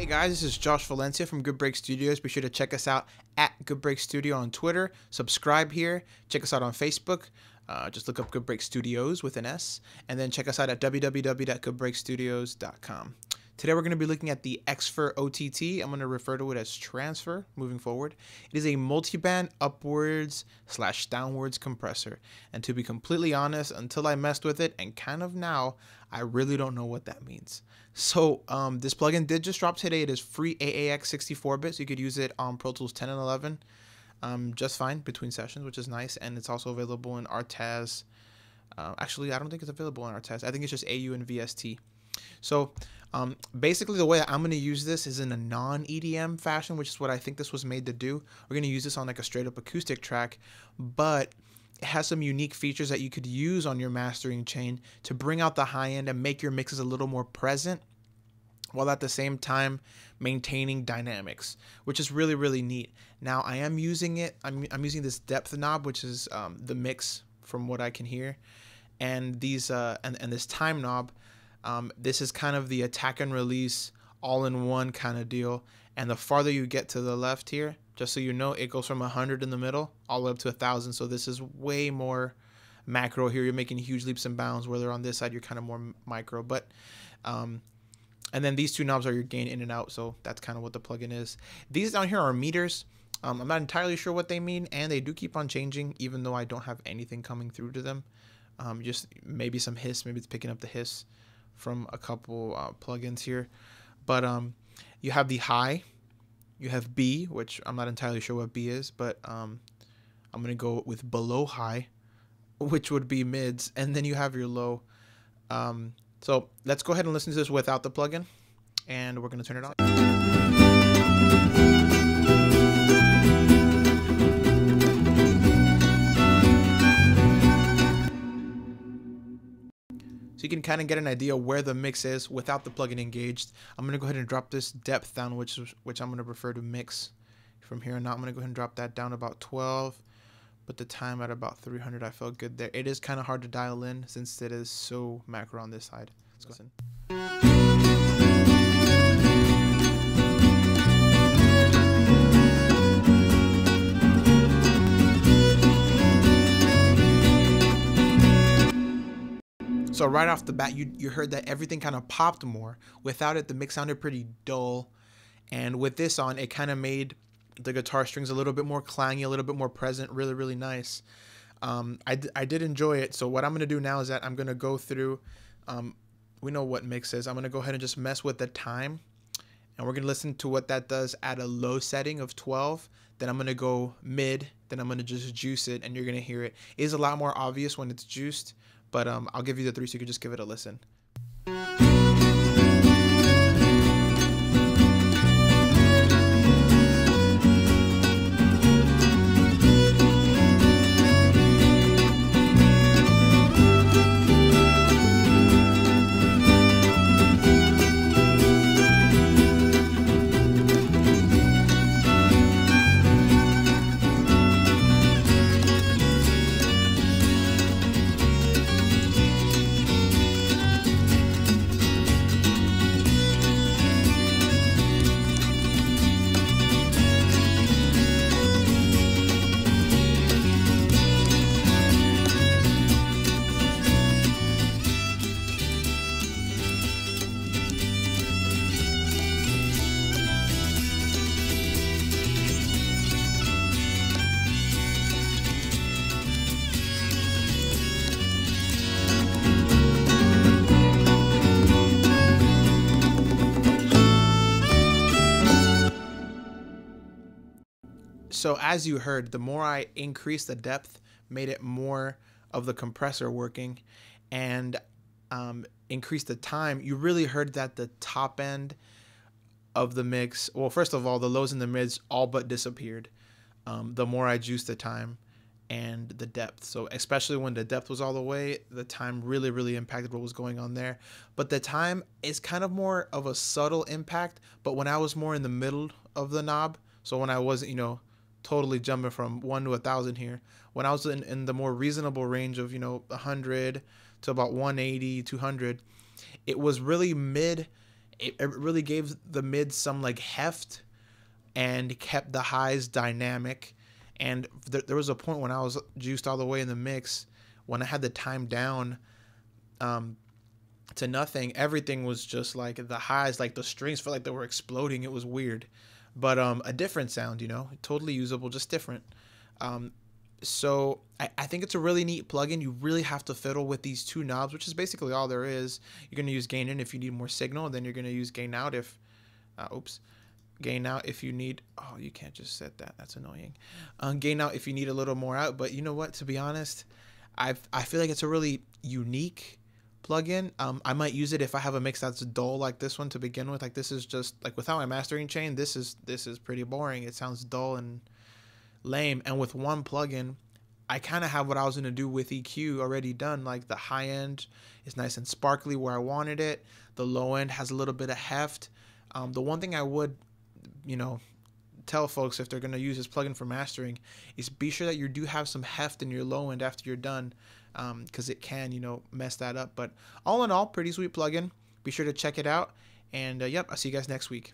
Hey guys, this is Josh Valencia from Good Break Studios. Be sure to check us out at Good Break Studio on Twitter. Subscribe here. Check us out on Facebook. Just look up Good Break Studios with an S. And then check us out at www.goodbreakstudios.com. Today we're going to be looking at the Xfer OTT. I'm going to refer to it as transfer moving forward. It is a multi-band upwards/downwards compressor. And to be completely honest, until I messed with it and kind of now, I really don't know what that means. So this plugin did just drop today. It is free AAX 64-bit, so you could use it on Pro Tools 10 and 11 just fine between sessions, which is nice. And it's also available in RTAS. Actually, I don't think it's available in RTAS. I think it's just AU and VST. So basically the way I'm going to use this is in a non-EDM fashion, which is what I think this was made to do. We're going to use this on like a straight up acoustic track, but it has some unique features that you could use on your mastering chain to bring out the high end and make your mixes a little more present, while at the same time maintaining dynamics, which is really, really neat. Now I am using it, I'm using this depth knob, which is the mix from what I can hear, and these and this time knob. This is kind of the attack and release all-in-one kind of deal. And the farther you get to the left here, just so you know, it goes from 100 in the middle all the way up to 1,000. So this is way more macro here. You're making huge leaps and bounds, whether on this side you're kind of more micro. But and then these two knobs are your gain in and out. So that's kind of what the plugin is. These down here are meters. I'm not entirely sure what they mean, and they do keep on changing, even though I don't have anything coming through to them. Just maybe some hiss. Maybe it's picking up the hiss from a couple plugins here. But you have the high, you have B, which I'm not entirely sure what B is, but I'm gonna go with below high, which would be mids, and then you have your low. So let's go ahead and listen to this without the plugin, and we're gonna turn it on. So you can kind of get an idea where the mix is without the plugin engaged. I'm going to go ahead and drop this depth down, which I'm going to prefer to mix from here on out. I'm going to go ahead and drop that down about 12, but the time at about 300. I felt good there. It is kind of hard to dial in since it is so macro on this side. Let's go listen. So right off the bat, you heard that everything kind of popped more. Without it, the mix sounded pretty dull. And with this on, it kind of made the guitar strings a little bit more clangy, a little bit more present, really, really nice. I did enjoy it. So what I'm going to do now is that I'm going to go through, we know what mix is. I'm going to go ahead and just mess with the time. And we're going to listen to what that does at a low setting of 12. Then I'm going to go mid. Then I'm going to just juice it, and you're going to hear it. It is a lot more obvious when it's juiced. But I'll give you the 3 so you can just give it a listen. So as you heard, the more I increased the depth, made it more of the compressor working, and increased the time, you really heard that the top end of the mix, well, first of all, the lows and the mids all but disappeared. The more I juiced the time and the depth. So especially when the depth was all the way, the time really, really impacted what was going on there. But the time is kind of more of a subtle impact. But when I was more in the middle of the knob, so when I wasn't, you know, totally jumping from 1 to 1,000 here, when I was in the more reasonable range of, you know, 100 to about 180, 200, it was really mid. it really gave the mids some like heft and kept the highs dynamic. And there was a point when I was juiced all the way in the mix, when I had the time down to nothing, everything was just like the highs, like the strings felt like they were exploding. It was weird, but a different sound, you know, totally usable, just different. So I think it's a really neat plugin. You really have to fiddle with these two knobs, which is basically all there is. You're going to use gain in if you need more signal, then you're going to use gain out if gain out if you need, oh, you can't just set that, that's annoying. Gain out if you need a little more out. But you know what, to be honest, I feel like it's a really unique plugin. I might use it if I have a mix that's dull like this one to begin with. Like this is just like, without my mastering chain, this is pretty boring. It sounds dull and lame. And with one plugin, I kind of have what I was going to do with EQ already done. Like the high end is nice and sparkly where I wanted it. The low end has a little bit of heft. The one thing I would, you know, tell folks if they're going to use this plugin for mastering is be sure that you do have some heft in your low end after you're done, because it can, you know, mess that up. But all in all, pretty sweet plugin. Be sure to check it out. And yep, I'll see you guys next week.